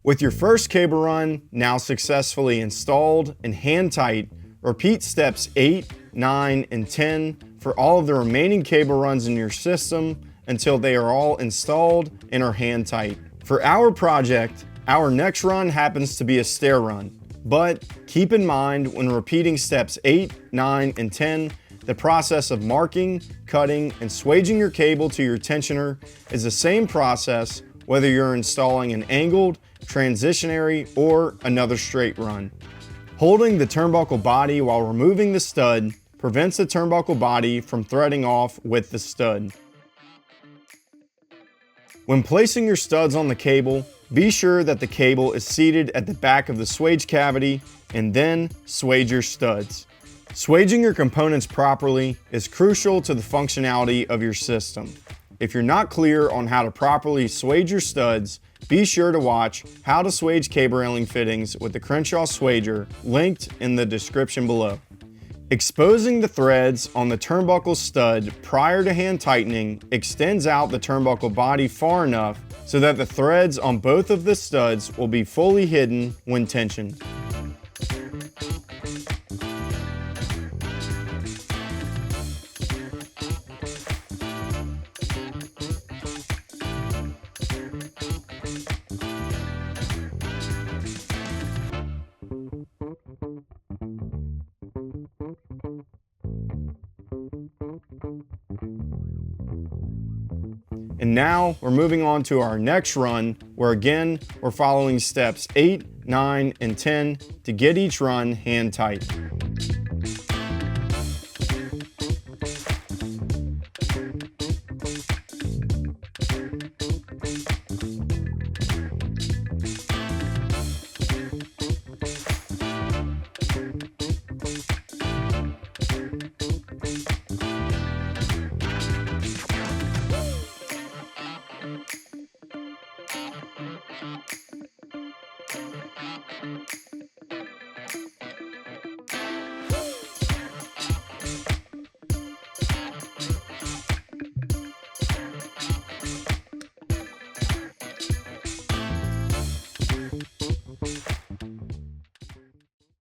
With your first cable run now successfully installed and hand tight, repeat steps 8, 9, and 10 for all of the remaining cable runs in your system until they are all installed and are hand tight. For our project, our next run happens to be a stair run, but keep in mind when repeating steps 8, 9, and 10, the process of marking, cutting, and swaging your cable to your tensioner is the same process whether you're installing an angled, transitionary, or another straight run. Holding the turnbuckle body while removing the stud prevents the turnbuckle body from threading off with the stud. When placing your studs on the cable, be sure that the cable is seated at the back of the swage cavity and then swage your studs. Swaging your components properly is crucial to the functionality of your system. If you're not clear on how to properly swage your studs, be sure to watch How to Swage Cable Railing Fittings with the Crenshaw Swager, linked in the description below. Exposing the threads on the turnbuckle stud prior to hand tightening extends out the turnbuckle body far enough so that the threads on both of the studs will be fully hidden when tensioned. And now we're moving on to our next run, where again, we're following steps 8, 9, and 10 to get each run hand tight.